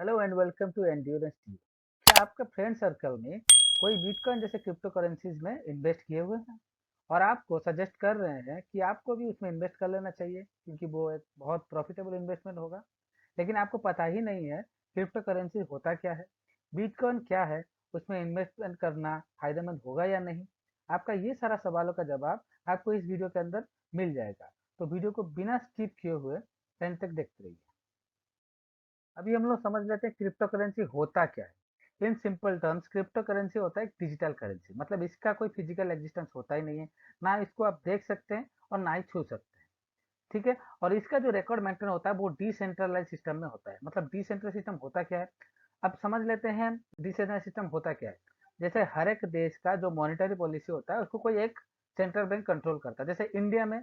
Hello and welcome to endurance TV. क्या आपके friend circle में कोई बिटकॉइन जैसे क्रिप्टो करेंसीज में इन्वेस्ट किए हुए हैं और आपको सजेस्ट कर रहे हैं कि आपको भी उसमें इन्वेस्ट कर लेना चाहिए क्योंकि वो एक बहुत प्रॉफिटेबल इन्वेस्टमेंट होगा, लेकिन आपको पता ही नहीं है क्रिप्टो करेंसी होता क्या है, बिटकॉइन क्या है, उसमें इन्वेस्टमेंट करना फायदेमंद होगा या नहीं। आपका ये सारा सवालों का जवाब आपको इस वीडियो के अंदर मिल जाएगा, तो वीडियो को बिना स्किप किए हुए एंड तक देखते रहिए। अभी हम लोग समझ लेते हैं क्रिप्टो करेंसी होता क्या है। In simple terms crypto currency होता है एक डिजिटल करेंसी, मतलब इसका कोई फिजिकल एग्जिस्टेंस होता ही नहीं है। ना इसको आप देख सकते हैं और ना ही छू सकते हैं। ठीक है। और इसका जो रिकॉर्ड मेंटेन होता है वो डिसेंट्रलाइज सिस्टम में होता है। मतलब डिसेंट्रल सिस्टम होता क्या है, अब समझ लेते हैं। डिसेंट्रल सिस्टम होता क्या है, जैसे हर एक देश का जो मॉनेटरी पॉलिसी होता है उसको कोई एक सेंट्रल बैंक कंट्रोल करता है। जैसे इंडिया में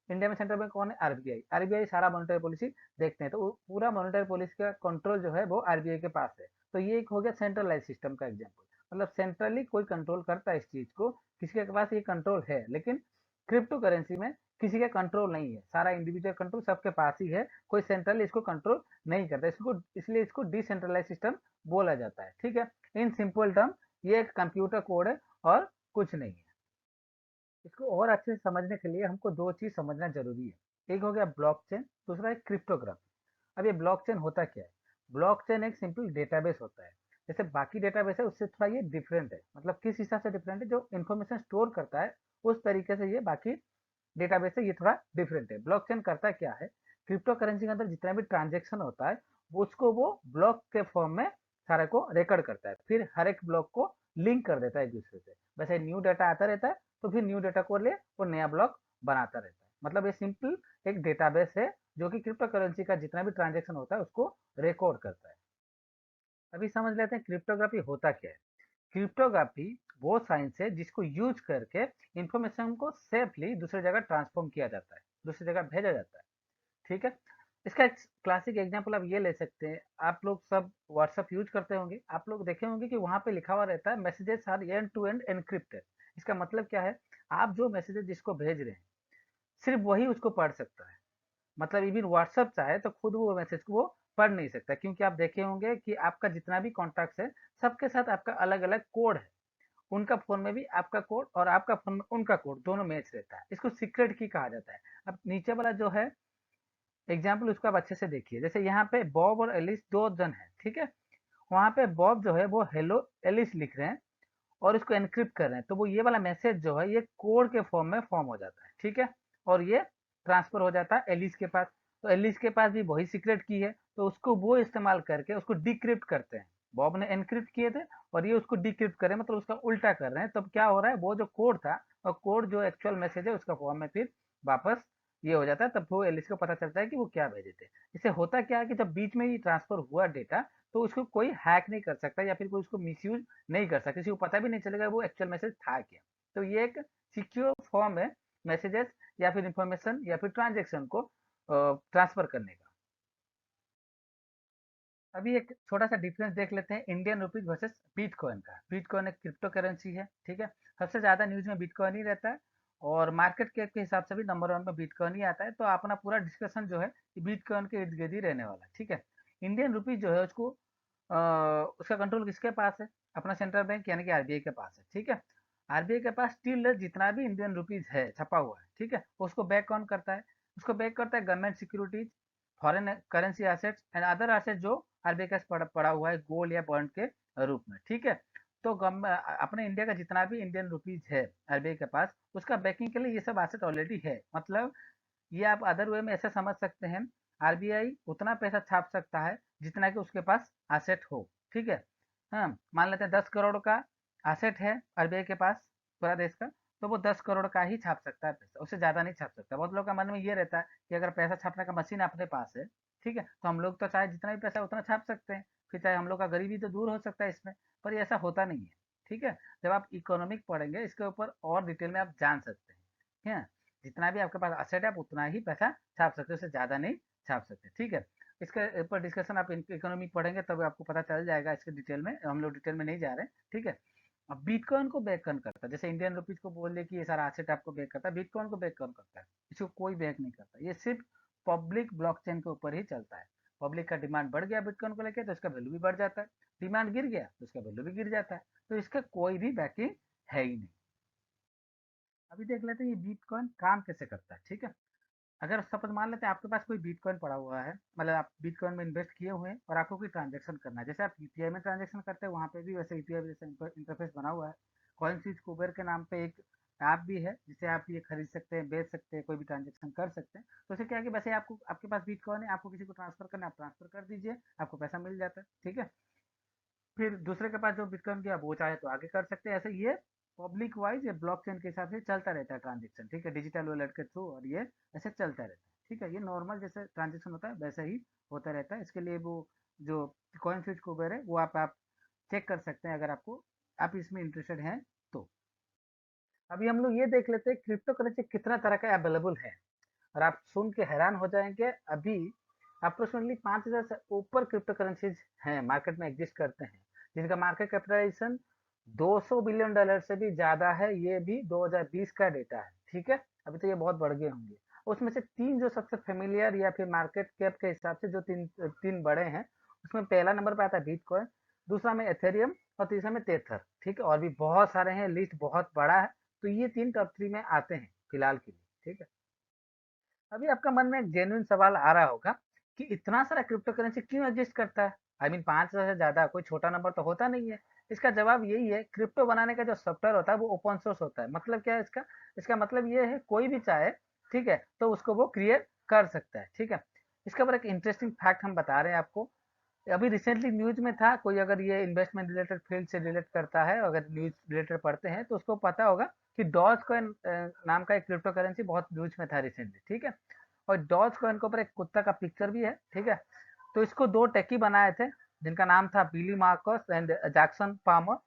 सेंट्रल बैंक कौन है? आरबीआई। आरबीआई सारा मॉनेटरी पॉलिसी देखते हैं, तो पूरा मॉनेटरी पॉलिसी का कंट्रोल जो है वो आरबीआई के पास है। तो ये एक हो गया सेंट्रलाइज सिस्टम का एग्जांपल, मतलब सेंट्रली कोई कंट्रोल करता है इस चीज को, किसी के पास ये कंट्रोल है। लेकिन क्रिप्टो करेंसी में किसी का कंट्रोल नहीं है, सारा इंडिविजुअल कंट्रोल सबके पास ही है, कोई सेंट्रल इसको कंट्रोल नहीं करता इसको, इसलिए इसको डिसेंट्रलाइज सिस्टम बोला जाता है। ठीक है। इन सिंपल टर्म ये एक कंप्यूटर कोड है और कुछ नहीं है। इसको और अच्छे से समझने के लिए हमको दो चीज समझना जरूरी है, एक हो गया ब्लॉकचेन, दूसरा है क्रिप्टोग्राफी। अब ये ब्लॉकचेन होता क्या है? ब्लॉकचेन एक सिंपल डेटाबेस होता है। जैसे बाकी डेटाबेस है उससे थोड़ा ये डिफरेंट है, मतलब किस हिसाब से डिफरेंट है, जो इन्फॉर्मेशन स्टोर करता है उस तरीके से ये बाकी डेटाबेस है ये थोड़ा डिफरेंट है। ब्लॉकचेन करता क्या है, क्रिप्टो करेंसी के अंदर जितना भी ट्रांजेक्शन होता है उसको वो ब्लॉक के फॉर्म में सारे को रिकॉर्ड करता है, फिर हर एक ब्लॉक को लिंक कर देता है एक दूसरे से। वैसे न्यू डाटा आता रहता है, तो फिर न्यू डाटा को ले वो नया ब्लॉक बनाता रहता है। मतलब ये सिंपल एक डेटाबेस है जो कि क्रिप्टो करेंसी का जितना भी ट्रांजेक्शन होता है उसको रिकॉर्ड करता है। अभी समझ लेते हैं क्रिप्टोग्राफी होता क्या है। क्रिप्टोग्राफी वो साइंस है जिसको यूज करके इंफॉर्मेशन को सेफली दूसरी जगह ट्रांसफॉर्म किया जाता है, दूसरी जगह भेजा जाता है। ठीक है। इसका एक क्लासिक एग्जांपल आप ये ले सकते हैं। आप लोग सब व्हाट्सएप यूज करते होंगे, आप लोग देखे होंगे कि वहां पे लिखा हुआ रहता है messages are end to end encrypted. इसका मतलब क्या है, आप जो मैसेजेस जिसको भेज रहे हैं सिर्फ वही उसको पढ़ सकता है। मतलब इवन व्हाट्सएप चाहे तो खुद वो मैसेज को वो पढ़ नहीं सकता, क्योंकि आप देखे होंगे कि आपका जितना भी कॉन्टैक्ट है सबके साथ आपका अलग अलग कोड है। उनका फोन में भी आपका कोड और आपका फोन में उनका कोड दोनों मैच रहता है, इसको सीक्रेट की कहा जाता है। अब नीचे वाला जो है एग्जाम्पल उसको आप अच्छे से देखिए। जैसे यहाँ पे बॉब और एलिस दो जन है, ठीक है। वहां पे बॉब जो है वो हेलो एलिस लिख रहे हैं और इसको एनक्रिप्ट कर रहे हैं, तो वो ये वाला मैसेज जो है ये कोड के फॉर्म में फॉर्म हो जाता है। ठीक है। और ये ट्रांसफर हो जाता है एलिस के पास, तो एलिस के पास भी वही सीक्रेट की है, तो उसको वो इस्तेमाल करके उसको डिक्रिप्ट करते हैं। बॉब ने एनक्रिप्ट किए थे और ये उसको डिक्रिप्ट कर रहे हैं, मतलब उसका उल्टा कर रहे हैं। तब क्या हो रहा है, वो जो कोड था और कोड जो एक्चुअल मैसेज है उसका फॉर्म में फिर वापस ये हो जाता है। तब वो एलिस को पता चलता है कि वो क्या भेजे थे। इससे होता क्या है कि जब बीच में ही ट्रांसफर हुआ डेटा, तो उसको कोई हैक नहीं कर सकता या फिर कोई उसको मिसयूज नहीं कर सकता, किसी को पता भी नहीं चलेगा वो एक्चुअल मैसेज था क्या। तो ये एक सिक्योर फॉर्म है मैसेजेस या फिर इंफॉर्मेशन या फिर ट्रांजेक्शन को ट्रांसफर करने का। अभी एक छोटा सा डिफरेंस देख लेते हैं इंडियन रुपीज वर्सेस बिटकॉइन का। बिटकॉइन एक क्रिप्टो करेंसी है, ठीक है। सबसे ज्यादा न्यूज में बिटकॉइन ही रहता है और मार्केट कैप के हिसाब से भी नंबर वन में बिटकॉइन ही आता है। तो अपना पूरा डिस्कशन जो है बिटकॉइन के इर्द गिर्द ही रहने वाला है। ठीक है। इंडियन रुपीज जो है उसको उसका कंट्रोल किसके पास है? अपना सेंट्रल बैंक यानी कि आरबीआई के पास है। ठीक है। आरबीआई के पास स्टिल जितना भी इंडियन रुपीज है छपा हुआ है, ठीक है, उसको बैक कौन करता है? उसको बैक करता है government securities, foreign currency assets and other assets जो आरबीआई के पास पड़ा हुआ है गोल्ड या बॉन्ड के रूप में। ठीक है। तो अपने इंडिया का जितना भी इंडियन रुपीज है आरबीआई के पास, उसका बैकिंग के लिए ये सब एसेट ऑलरेडी है। मतलब ये आप अदर वे में ऐसे समझ सकते हैं, आरबीआई उतना पैसा छाप सकता है जितना कि उसके पास एसेट हो। ठीक है। हाँ, मान लेते हैं 10 करोड़ का एसेट है आरबीआई के पास पूरा देश का, तो वो 10 करोड़ का ही छाप सकता है पैसा, उससे ज्यादा नहीं छाप सकता। बहुत लोगों का मन में ये रहता है कि अगर पैसा छापने का मशीन अपने पास है, ठीक है, तो हम लोग तो चाहे जितना भी पैसा है उतना छाप सकते हैं, फिर चाहे हम लोग का गरीबी तो दूर हो सकता है इसमें। पर ये ऐसा होता नहीं है। ठीक है। जब आप इकोनॉमिक पढ़ेंगे इसके ऊपर और डिटेल में आप जान सकते हैं। ठीक है। जितना भी आपके पास असेट है आप उतना ही पैसा छाप सकते हो, उससे ज्यादा नहीं छाप सकते। ठीक है। इसके ऊपर डिस्कशन आप इकोनॉमी पढ़ेंगे तब आपको पता चल जाएगा, इसके डिटेल में हम लोग डिटेल में नहीं जा रहे हैं। ठीक है। अब बिटकॉइन को बैक कौन करता है? जैसे इंडियन रुपीज को बोले कि ये सारा एसेट आपको बैक करता है, बिटकॉइन को बैक कौन करता है? इसको कोई बैक नहीं करता, ये सिर्फ पब्लिक ब्लॉकचेन के ऊपर ही चलता है। पब्लिक का डिमांड बढ़ गया बिटकॉइन को लेके तो इसका वैल्यू भी बढ़ जाता है, डिमांड गिर गया तो इसका वैल्यू भी गिर जाता है। तो इसका कोई भी बैकिंग है ही नहीं। अभी देख लेते हैं ये बिटकॉइन काम कैसे करता है। ठीक है, अगर सपोज मान लेते हैं आपके पास कोई बिटकॉइन पड़ा हुआ है, मतलब आप बिटकॉइन में इन्वेस्ट किए हुए हैं और आपको कोई ट्रांजेक्शन करना है, जैसे आप यूपीआई में ट्रांजेक्शन करते हैं वहाँ पे भी वैसे यूपीआई जैसे इंटरफेस बना हुआ है। कॉइन स्विच कुबेर के नाम पे एक ऐप भी है जिसे आप ये खरीद सकते हैं, बेच सकते हैं, कोई भी ट्रांजेक्शन कर सकते हैं। तो उसे क्या है कि वैसे आपको आपके पास बिटकॉइन है, आपको किसी को ट्रांसफर करना है, आप ट्रांसफर कर दीजिए, आपको पैसा मिल जाता है। ठीक है, फिर दूसरे के पास जो बिटकॉइन किया वो चाहे तो आगे कर सकते हैं। ऐसे ये पब्लिक वाइज ये ब्लॉकचेन के हिसाब से चलता रहता है ट्रांजेक्शन। ठीक है, डिजिटल वॉलेट के थ्रू, और ये ऐसे चलता रहता है। ठीक है, ये नॉर्मल जैसे ट्रांजेक्शन होता है वैसे ही होता रहता है। इसके लिए वो जो कॉइन स्विच कुबेर है वो आप चेक कर सकते हैं अगर आपको आप इसमें इंटरेस्टेड हैं तो। अभी हम लोग ये देख लेते हैं क्रिप्टो करेंसी कितना तरह का अवेलेबल है, और आप सुन के हैरान हो जाएंगे। अभी अप्रोक्सीमेटली 5,000 से ऊपर क्रिप्टो करेंसीज हैं, मार्केट में एग्जिस्ट करते हैं, जिनका मार्केट कैपिटलाइजेशन 200 बिलियन डॉलर से भी ज्यादा है। ये भी 2020 का डेटा है। ठीक है, अभी तो ये बहुत बढ़ गए होंगे। उसमें से तीन जो सबसे फेमिलियर या फिर मार्केट कैप के हिसाब से जो तीन तीन बड़े हैं, उसमें पहला नंबर पे आता है बिटकॉइन, दूसरा में एथेरियम, और तीसरा में तेथर। ठीक है, और भी बहुत सारे हैं, लिस्ट बहुत बड़ा है। तो ये तीन टॉप थ्री में आते हैं फिलहाल के लिए। ठीक है, अभी आपका मन में एक जेन्युइन सवाल आ रहा होगा कि इतना सारा क्रिप्टो करेंसी क्यों एग्जिस्ट करता है। आई मीन 5,000 से ज्यादा कोई छोटा नंबर तो होता नहीं है। इसका जवाब यही है, क्रिप्टो बनाने का जो सॉफ्टवेयर होता है वो ओपन सोर्स होता है। मतलब क्या है इसका, इसका मतलब ये है कोई भी चाहे, ठीक है, तो उसको वो क्रिएट कर सकता है। ठीक है, इसके ऊपर एक इंटरेस्टिंग फैक्ट हम बता रहे हैं आपको। अभी रिसेंटली न्यूज में था, कोई अगर ये इन्वेस्टमेंट रिलेटेड फील्ड से रिलेट करता है, अगर न्यूज रिलेटेड पढ़ते हैं तो उसको पता होगा कि डॉज कॉइन नाम का एक क्रिप्टो करेंसी बहुत न्यूज में था रिसेंटली। ठीक है, और डॉज कॉइन के ऊपर एक कुत्ता का पिक्चर भी है। ठीक है, तो इसको दो टेकी बनाए थे जिनका नाम था बिली मार्कस एंड जैक्सन पामर।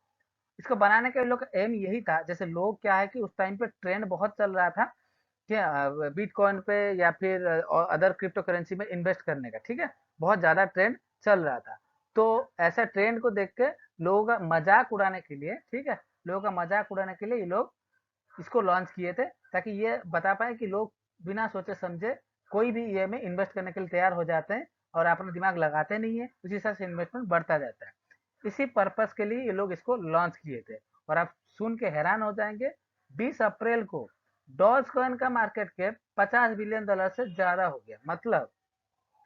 इसको बनाने का लोग एम यही था, जैसे लोग क्या है कि उस टाइम पे ट्रेंड बहुत चल रहा था क्या, बिटकॉइन पे या फिर अदर क्रिप्टो करेंसी में इन्वेस्ट करने का। ठीक है, बहुत ज्यादा ट्रेंड चल रहा था। तो ऐसा ट्रेंड को देख के लोगों का मजाक उड़ाने के लिए, ठीक है, लोगों का मजाक उड़ाने के लिए ये लोग इसको लॉन्च किए थे, ताकि ये बता पाए कि लोग बिना सोचे समझे कोई भी ये में इन्वेस्ट करने के लिए तैयार हो जाते हैं, और अपना दिमाग लगाते नहीं है, उसी हिसाब से इन्वेस्टमेंट बढ़ता जाता है। इसी पर्पस के लिए ये लोग इसको लॉन्च किए थे। और आप सुन के हैरान हो जाएंगे, 20 अप्रैल को डॉज कॉइन का मार्केट कैप 50 बिलियन डॉलर से ज्यादा हो गया। मतलब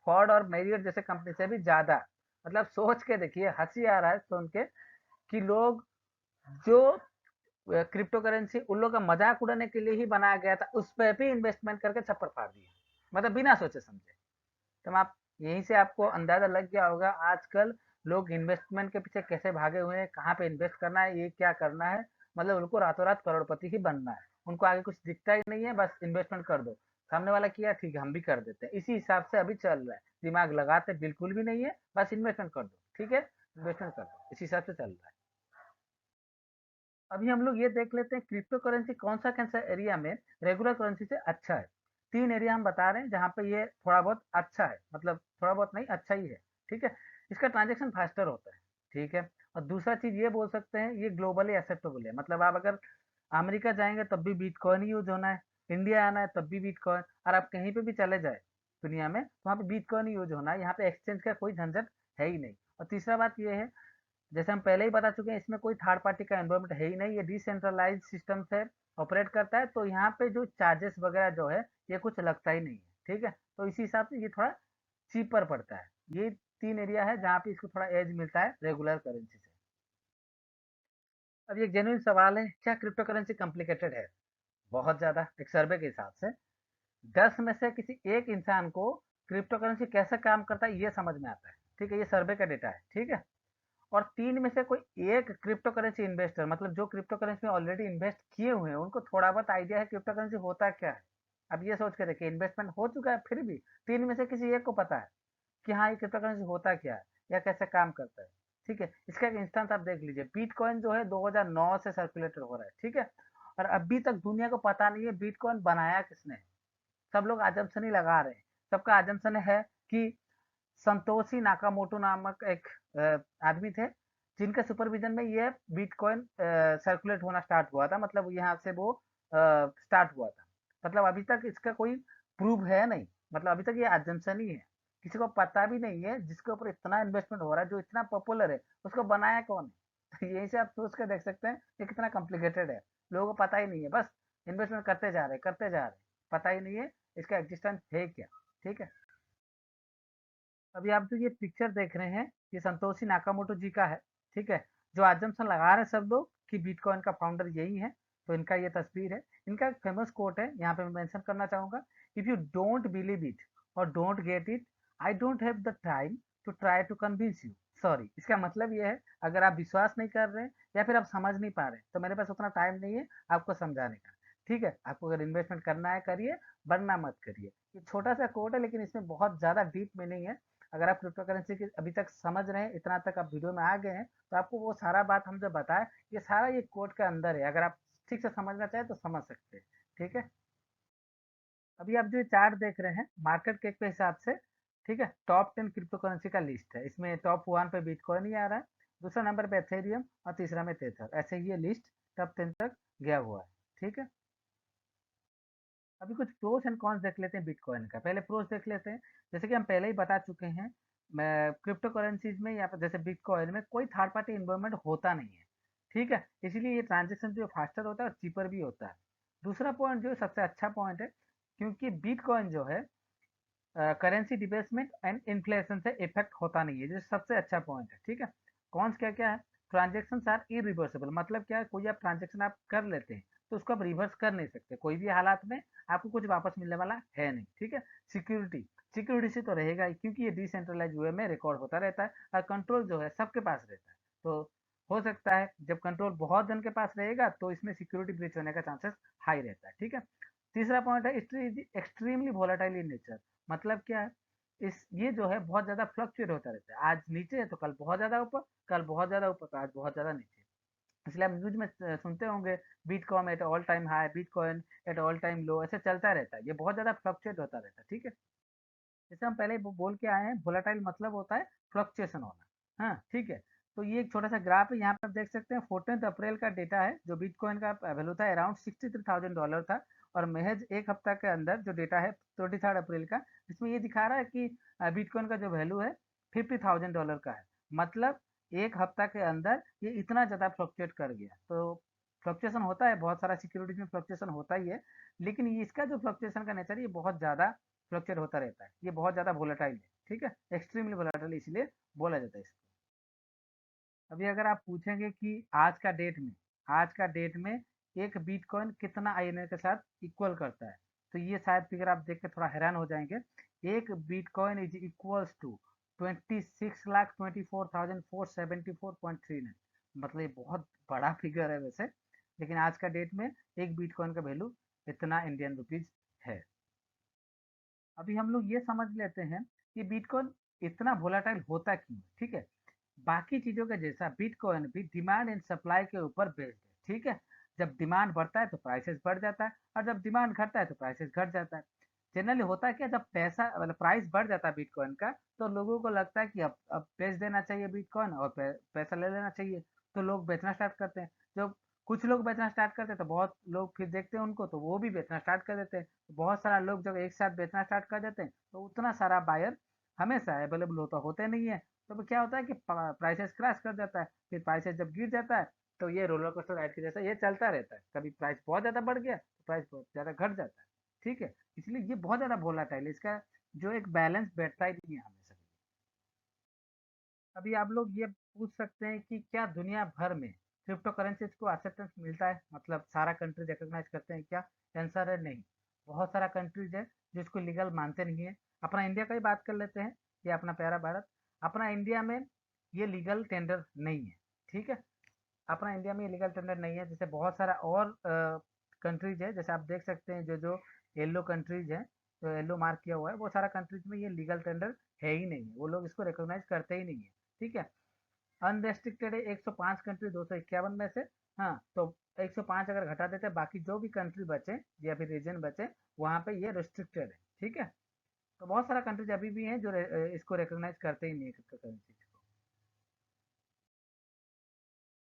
फॉर्ड और मेरियट जैसे कंपनी से भी ज्यादा। मतलब सोच के देखिए, हंसी आ रहा है सुन के कि लोग जो क्रिप्टो करेंसी उन लोगों का मजाक उड़ाने के लिए ही बनाया गया था, उस पर भी इन्वेस्टमेंट करके छप्पर फाड़ दिए, मतलब बिना सोचे समझे। तो आप यहीं से आपको अंदाजा लग गया होगा आजकल लोग इन्वेस्टमेंट के पीछे कैसे भागे हुए हैं, कहाँ पे इन्वेस्ट करना है, ये क्या करना है। मतलब उनको रातों रात करोड़पति ही बनना है, उनको आगे कुछ दिखता ही नहीं है, बस इन्वेस्टमेंट कर दो। सामने वाला किया ठीक है हम भी कर देते हैं, इसी हिसाब से अभी चल रहा है। दिमाग लगाते बिल्कुल भी नहीं है, बस इन्वेस्टमेंट कर दो, ठीक है, इन्वेस्टमेंट कर दो, इसी हिसाब से चल रहा है। अभी हम लोग ये देख लेते हैं क्रिप्टो करेंसी कौन सा एरिया में रेगुलर करेंसी से अच्छा है। तीन एरिया हम बता रहे हैं जहाँ पे ये थोड़ा बहुत अच्छा है, मतलब थोड़ा बहुत नहीं, अच्छा ही है। ठीक है, इसका ट्रांजेक्शन फास्टर होता है। ठीक है, और दूसरा चीज ये बोल सकते हैं ये ग्लोबली एक्सेप्टेबल है। मतलब आप अगर अमेरिका जाएंगे तब भी बिटकॉइन ही यूज होना है, इंडिया आना है तब भी बिटकॉइन, और आप कहीं पे भी चले जाए दुनिया में तो वहाँ पे बिटकॉइन ही यूज होना है। यहाँ पे एक्सचेंज का कोई झंझट है ही नहीं। और तीसरा बात ये है, जैसे हम पहले ही बता चुके हैं, इसमें कोई थर्ड पार्टी का एनवायरमेंट है ही नहीं, ये डिसेंट्रलाइज सिस्टम से ऑपरेट करता है। तो यहाँ पे जो चार्जेस वगैरह जो है ये कुछ लगता ही नहीं है। ठीक है, तो इसी हिसाब से ये थोड़ा चीपर पड़ता है। ये तीन एरिया है जहाँ पे इसको थोड़ा एज मिलता है रेगुलर करेंसी से। अब ये जेन्युइन सवाल है, क्या क्रिप्टो करेंसी कॉम्प्लिकेटेड है? बहुत ज्यादा। एक सर्वे के हिसाब से 10 में से किसी एक इंसान को क्रिप्टो करेंसी कैसे काम करता है ये समझ में आता है। ठीक है, ये सर्वे का डेटा है। ठीक है, और तीन में से कोई एक क्रिप्टो करेंसी इन्वेस्टर, मतलब जो क्रिप्टो करेंसी में ऑलरेडी इन्वेस्ट किए हुए हैं, उनको थोड़ा बहुत आइडिया है क्रिप्टो करेंसी होता क्या है। अब ये सोच के देखिए, इन्वेस्टमेंट हो चुका है फिर भी तीन में से किसी एक को पता है कि हाँ ये क्रिप्टो करेंसी होता क्या है या कैसे काम करता है। ठीक है, इसका एक इंस्टेंस आप देख लीजिए, बिटकॉइन जो है 2009 से सर्कुलेटेड हो रहा है। ठीक है, और अभी तक दुनिया को पता नहीं है बिटकॉइन बनाया किसने है। सब लोग आजमसन ही लगा रहे हैं। सबका आजमसन है कि संतोषी नाकामोटो नामक एक आदमी थे, जिनके सुपरविजन में ये बिटकॉइन सर्कुलेट होना स्टार्ट हुआ था। मतलब यहाँ से वो स्टार्ट हुआ था। मतलब अभी तक इसका कोई प्रूफ है नहीं, मतलब अभी तक ये एजम्पशन ही है। किसी को पता भी नहीं है, जिसके ऊपर इतना इन्वेस्टमेंट हो रहा है, जो इतना पॉपुलर है, उसको बनाया कौन है? तो यहीं से आप सोच कर देख सकते हैं ये कितना कॉम्प्लिकेटेड है। लोगों को पता ही नहीं है, बस इन्वेस्टमेंट करते जा रहे हैं, करते जा रहे हैं, पता ही नहीं है इसका एग्जिस्टेंस है क्या। ठीक है। अभी आप जो ये पिक्चर देख रहे हैं, ये संतोषी नाकामोटो जी का है। ठीक है। जो अजम्पशन लगा रहे हैं सब लोग कि बिटकॉइन का फाउंडर यही है, तो इनका ये तस्वीर है। इनका एक फेमस कोट है, यहाँ पे मैं मेंशन करना चाहूंगा। If you don't believe it और don't get it, I don't have the time to try to convince you. Sorry, इसका मतलब ये है, अगर आप विश्वास नहीं कर रहे हैं या फिर आप समझ नहीं पा रहे, तो मेरे पास उतना टाइम नहीं है आपको समझाने का। ठीक है, आपको अगर इन्वेस्टमेंट करना है करिए, वरना मत करिए। ये छोटा सा कोट है, लेकिन इसमें बहुत ज्यादा डीप मीनिंग है। अगर आप क्रिप्टो करेंसी की अभी तक समझ रहे हैं, इतना तक आप वीडियो में आ गए हैं, तो आपको वो सारा बात हम जो बताए, ये सारा ये कोड के अंदर है। अगर आप ठीक से समझना चाहें तो समझ सकते हैं। ठीक है। अभी आप जो चार्ट देख रहे हैं मार्केट कैप के हिसाब से, ठीक है, टॉप 10 क्रिप्टो करेंसी का लिस्ट है। इसमें टॉप 1 पे बिटकॉइन ही आ रहा है, दूसरा नंबर पे एथेरियम और तीसरा में तेथर। ऐसे ही ये लिस्ट टॉप 10 तक गया हुआ है। ठीक है। अभी कुछ प्रोस एंड कॉन्स देख लेते हैं बिटकॉइन का। पहले प्रोस देख लेते हैं। जैसे कि हम पहले ही बता चुके हैं, मैं क्रिप्टो करेंसीज में या फिर जैसे बिटकॉइन में कोई थर्ड पार्टी इन्वॉल्वमेंट होता नहीं है। ठीक है, इसीलिए ये ट्रांजेक्शन जो फास्टर होता है और चीपर भी होता है। दूसरा पॉइंट जो सबसे अच्छा पॉइंट है, क्योंकि बिटकॉइन जो है करेंसी डिबेसमेंट एंड इन्फ्लेशन से इफेक्ट होता नहीं है, जो सबसे अच्छा पॉइंट है। ठीक है। कॉन्स क्या क्या है? ट्रांजेक्शन आर इरिवर्सिबल, मतलब क्या है, कोई आप ट्रांजेक्शन आप कर लेते हैं तो उसको आप रिवर्स कर नहीं सकते कोई भी हालात में, आपको कुछ वापस मिलने वाला है नहीं। ठीक है। सिक्योरिटी, सिक्योरिटी से तो रहेगा ही, क्योंकि ये डिसेंट्रलाइज वे में रिकॉर्ड होता रहता है और कंट्रोल जो है सबके पास रहता है। तो हो सकता है जब कंट्रोल बहुत जन के पास रहेगा तो इसमें सिक्योरिटी ब्रीच होने का चांसेस हाई रहता है। ठीक है। तीसरा पॉइंट है एक्सट्रीमली वोलेटाइल इन नेचर। मतलब क्या है, इस ये जो है बहुत ज्यादा फ्लक्चुएट होता रहता है। आज नीचे है तो कल बहुत ज्यादा ऊपर, कल बहुत ज्यादा ऊपर तो आज बहुत ज्यादा नीचे। इसलिए आप न्यूज में सुनते होंगे, bitcoin at all time high, bitcoin at all time low, ऐसे चलता रहता है। ये बहुत ज्यादा फ्लक्चुएट होता रहता है। ठीक है। जैसे हम पहले बोल के आए हैं, वोलेटाइल मतलब होता है फ्लक्चुएशन होना। हाँ, ठीक है। तो ये एक छोटा सा ग्राफ है, यहाँ पे आप देख सकते हैं 14 अप्रैल का डेटा है। जो बिटकॉइन का वैल्यू था अराउंड $63,000 था, और महज एक हफ्ता के अंदर जो डेटा है 23 अप्रैल का, इसमें ये दिखा रहा है कि बिटकॉइन का जो वैल्यू है $50,000 का है। मतलब एक हफ्ता के अंदर ये इतना ज्यादा फ्लक्चुएट कर गया। तो फ्लक्चुएशन होता है, बहुत सारा सिक्योरिटीज में फ्लक्चुएशन होता ही है, लेकिन इसका जो फ्लक्चुएशन का नेचर है, ये बहुत ज्यादा फ्लक्चुएट होता रहता है। ये बहुत ज्यादा वोलेटाइल है। ठीक है, एक्सट्रीमली वोलेटाइल इसलिए बोला जाता है इसको। अभी अगर आप पूछेंगे कि आज का डेट में एक बिटकॉइन कितना आईएनआर के साथ इक्वल करता है, तो ये शायद फिगर आप देख के थोड़ा हैरान हो जाएंगे। एक बिटकॉइन इज इक्वल्स टू 26,24,474.39। मतलब ये बहुत बड़ा फिगर है वैसे, लेकिन आज का डेट में एक बिटकॉइन का वैल्यू इतना इंडियन रुपीज है। अभी हम लोग ये समझ लेते हैं कि बिटकॉइन इतना वोलाटाइल होता क्यों है। ठीक है। बाकी चीजों का जैसा बिटकॉइन भी डिमांड एंड सप्लाई के ऊपर बेस्ड है। ठीक है। जब डिमांड बढ़ता है तो प्राइसेस बढ़ जाता है, और जब डिमांड घटता है तो प्राइसेस घट जाता है। जनरली होता है क्या, जब पैसा मतलब प्राइस बढ़ जाता है बिटकॉइन का, तो लोगों को लगता है कि अब बेच देना चाहिए बिटकॉइन और पैसा ले लेना चाहिए। तो लोग बेचना स्टार्ट करते हैं। जब कुछ लोग बेचना स्टार्ट करते हैं तो बहुत लोग फिर देखते हैं उनको, तो वो भी बेचना स्टार्ट कर देते हैं। तो बहुत सारा लोग जब एक साथ बेचना स्टार्ट कर देते हैं, तो उतना सारा बायर हमेशा अवेलेबल होता होते नहीं है। तो फिर क्या होता है कि प्राइसेस क्रैश कर जाता है। फिर प्राइसेस जब गिर जाता है, तो ये रोलर कोस्टर राइड के जैसा ये चलता रहता है। कभी प्राइस बहुत ज्यादा बढ़ गया तो प्राइस बहुत ज्यादा घट जाता है। ठीक है। इसलिए ये बहुत ज्यादा वोलाटाइल है, इसका जो एक बैलेंस बैठता ही नहीं है हमेशा। अभी आप लोग ये पूछ सकते हैं कि क्या दुनिया भर में क्रिप्टो करेंसीज को एक्सेप्टेंस मिलता है, मतलब सारा कंट्री रिकॉग्नाइज करते हैं क्या? आंसर है नहीं। बहुत सारा कंट्रीज है जो इसको लीगल मानते नहीं है। अपना इंडिया का ही बात कर लेते हैं, ये अपना प्यारा भारत। अपना इंडिया में ये लीगल टेंडर नहीं है। ठीक है। अपना इंडिया में ये लीगल टेंडर नहीं है। जैसे बहुत सारा और कंट्रीज है, जैसे आप देख सकते हैं जो जो येलो कंट्रीज है, जो येलो मार्क किया हुआ है, वो सारा कंट्रीज में ये लीगल टेंडर है ही नहीं है। वो लोग इसको रिकॉग्नाइज करते ही नहीं है। ठीक है। अनरेस्ट्रिक्टेड है 105 कंट्री 251 में से। हाँ, तो 105 अगर घटा देते हैं, बाकी जो भी कंट्री बचे या फिर रीजन बचे, वहां पे ये रिस्ट्रिक्टेड है। ठीक है। तो बहुत सारा कंट्रीज अभी भी हैं जो इसको रिकॉग्नाइज करते ही नहीं है क्रिप्टो करेंसी को।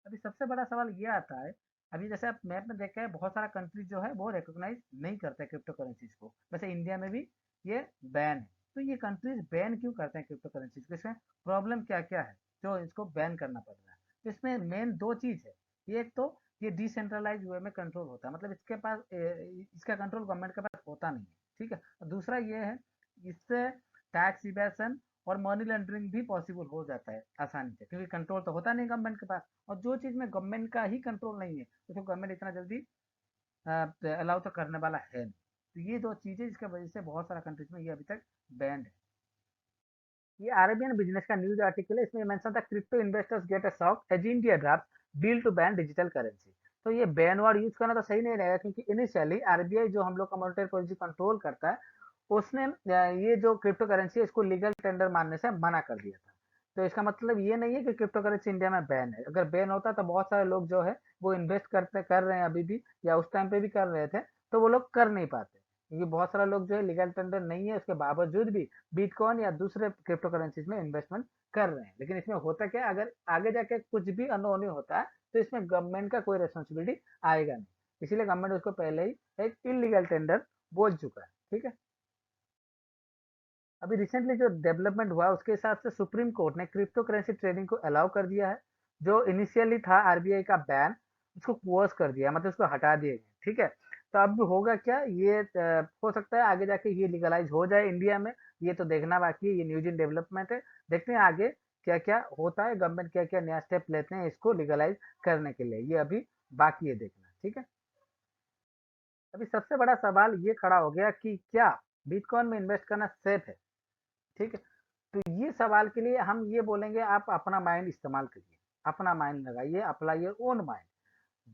अभी सबसे बड़ा सवाल ये आता है, अभी जैसे आप मैप में देखा है, बहुत सारा कंट्री जो है वो रिकॉग्नाइज नहीं करते क्रिप्टो करेंसीज को। वैसे इंडिया में भी ये बैन है। तो ये कंट्रीज बैन क्यों करते हैं क्रिप्टो करेंसीज को, इसमें प्रॉब्लम क्या क्या है जो इसको बैन करना पड़ रहा है? तो इसमें मेन दो चीज है। ये एक तो ये डिसेंट्रलाइज वे में कंट्रोल होता है, मतलब इसके पास इसका कंट्रोल गवर्नमेंट के पास होता नहीं है, ठीक है। और दूसरा ये है, इससे टैक्स इवेशन और मनी लॉन्ड्रिंग भी पॉसिबल हो जाता है आसानी से, क्योंकि कंट्रोल तो होता नहीं गवर्नमेंट के पास। और जो चीज में गवर्नमेंट का ही कंट्रोल नहीं है उसको गवर्नमेंट इतना जल्दी अलाउ तो करने वाला है नहीं। तो ये दो चीजें जिसकी वजह से बहुत सारा कंट्रीज में ये अभी तक बैंड है। ये अरेबियन बिजनेस का न्यूज आर्टिकल है, इसमें मेंशन था crypto investors get a shock as India draft bill to ban digital currency. तो ये बैन वर्ड यूज करना तो सही नहीं रहेगा, क्योंकि इनिशियली आरबीआई जो हम लोग का मॉनेटरी पॉलिसी कंट्रोल करता है उसने ये जो क्रिप्टो करेंसी है इसको लीगल टेंडर मानने से मना कर दिया था। तो इसका मतलब ये नहीं है कि क्रिप्टो करेंसी इंडिया में बैन है। अगर बैन होता तो बहुत सारे लोग जो है वो इन्वेस्ट करते कर रहे हैं अभी भी, या उस टाइम पे भी कर रहे थे, तो वो लोग कर नहीं पाते, क्योंकि बहुत सारा लोग जो है लीगल टेंडर नहीं है उसके बावजूद भी बिटकॉइन या दूसरे क्रिप्टो करेंसीज में इन्वेस्टमेंट कर रहे हैं। लेकिन इसमें होता क्या है, अगर आगे जाके कुछ भी अनहोनी होता है तो इसमें गवर्नमेंट का कोई रिस्पॉन्सिबिलिटी आएगा नहीं, इसीलिए गवर्नमेंट उसको पहले ही एक इलीगल टेंडर बोल चुका है, ठीक है। अभी रिसेंटली जो डेवलपमेंट हुआ उसके हिसाब से सुप्रीम कोर्ट ने क्रिप्टो करेंसी ट्रेडिंग को अलाउ कर दिया है। जो इनिशियली था आरबीआई का बैन, उसको क्लोज कर दिया, मतलब उसको हटा दिए गए, ठीक है। तो अब होगा क्या, ये हो सकता है आगे जाके ये लीगलाइज हो जाए इंडिया में। ये तो देखना बाकी है, ये न्यूज इन डेवलपमेंट है। देखते हैं आगे क्या क्या होता है, गवर्नमेंट क्या क्या नया स्टेप लेते हैं इसको लीगलाइज करने के लिए, ये अभी बाकी है देखना, ठीक है। अभी सबसे बड़ा सवाल ये खड़ा हो गया कि क्या बिटकॉइन में इन्वेस्ट करना सेफ है, ठीक है। तो ये सवाल के लिए हम ये बोलेंगे, आप अपना माइंड इस्तेमाल करिए, अपना माइंड लगाइए, अप्लाई योर ओन माइंड।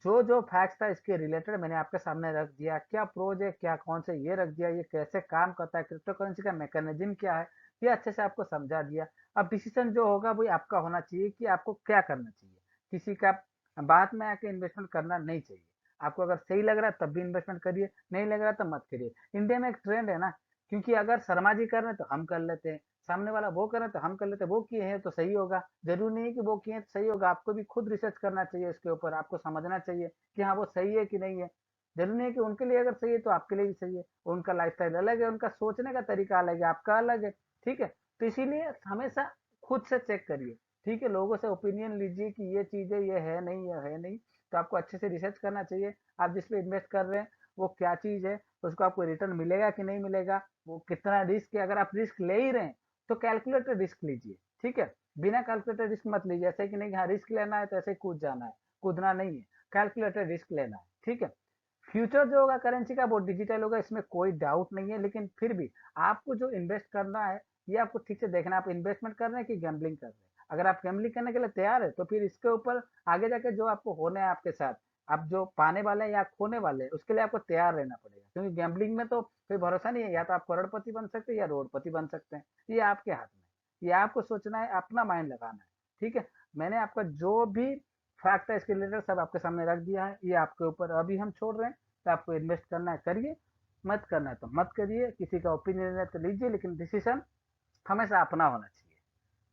जो जो फैक्ट्स था इसके रिलेटेड मैंने आपके सामने रख दिया, क्या प्रोज है क्या कौन से ये रख दिया, ये कैसे काम करता है, क्रिप्टो करेंसी का मैकेनिज्म क्या है, ये अच्छे से आपको समझा दिया। अब डिसीजन जो होगा वो आपका होना चाहिए कि आपको क्या करना चाहिए। किसी का बात में आके इन्वेस्टमेंट करना नहीं चाहिए। आपको अगर सही लग रहा है तब भी इन्वेस्टमेंट करिए, नहीं लग रहा तो मत करिए। इंडिया में एक ट्रेंड है ना, क्योंकि अगर शर्मा जी कर रहे हैं तो हम कर लेते हैं, सामने वाला वो कर रहे हैं तो हम कर लेते हैं, वो किए हैं तो सही होगा। जरूरी नहीं है कि वो किए हैं तो सही होगा, आपको भी खुद रिसर्च करना चाहिए इसके ऊपर, आपको समझना चाहिए कि हाँ वो सही है कि नहीं है। जरूरी नहीं है कि उनके लिए अगर सही है तो आपके लिए भी सही है। उनका लाइफस्टाइल अलग है, उनका सोचने का तरीका अलग है, आपका अलग है, ठीक है। तो इसीलिए हमेशा खुद से चेक करिए, ठीक है। लोगों से ओपिनियन लीजिए कि ये चीजें ये है नहीं, ये है नहीं। तो आपको अच्छे से रिसर्च करना चाहिए, आप जिस पे इन्वेस्ट कर रहे हैं वो क्या चीज है, उसको आपको रिटर्न मिलेगा कि नहीं मिलेगा, वो कितना रिस्क है। अगर आप रिस्क ले ही रहे हैं तो कैलकुलेटेड रिस्क लीजिए, ठीक है। बिना कैलकुलेटेड रिस्क मत लीजिए, ऐसे कि नहीं हाँ रिस्क लेना है तो ऐसे ही कूद जाना है, कूदना नहीं है, कैलकुलेटेड रिस्क लेना है, ठीक है। फ्यूचर जो होगा करेंसी का वो डिजिटल होगा, इसमें कोई डाउट नहीं है। लेकिन फिर भी आपको जो इन्वेस्ट करना है ये आपको ठीक से देखना है, आप इन्वेस्टमेंट कर रहे हैं कि गैम्बलिंग कर रहे हैं। अगर आप गैम्बलिंग करने के लिए तैयार है तो फिर इसके ऊपर आगे जाके जो आपको होना है आपके साथ, आप जो पाने वाले हैं या खोने वाले हैं, उसके लिए आपको तैयार रहना पड़ेगा। क्योंकि गैम्बलिंग में तो कोई भरोसा नहीं है, या तो आप करोड़पति बन सकते हैं या रोडपति बन सकते हैं, ये आपके हाथ में। ये आपको सोचना है, अपना माइंड लगाना है, ठीक है। मैंने आपका जो भी फैक्ट है इसके रिलेटेड सब आपके सामने रख दिया है, ये आपके ऊपर अभी हम छोड़ रहे हैं। तो आपको इन्वेस्ट करना है करिए, मत करना है तो मत करिए। किसी का ओपिनियन है तो लीजिए, लेकिन डिसीजन हमेशा अपना होना चाहिए।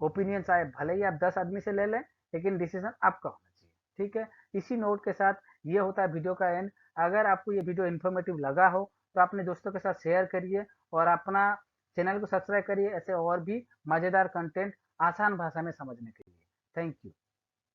ओपिनियन चाहे भले ही आप 10 आदमी से ले लें, लेकिन डिसीजन आपका होना चाहिए, ठीक है। इसी नोट के साथ ये होता है वीडियो का एंड। अगर आपको ये वीडियो इन्फॉर्मेटिव लगा हो तो अपने दोस्तों के साथ शेयर करिए और अपना चैनल को सब्सक्राइब करिए, ऐसे और भी मजेदार कंटेंट आसान भाषा में समझने के लिए। Thank you.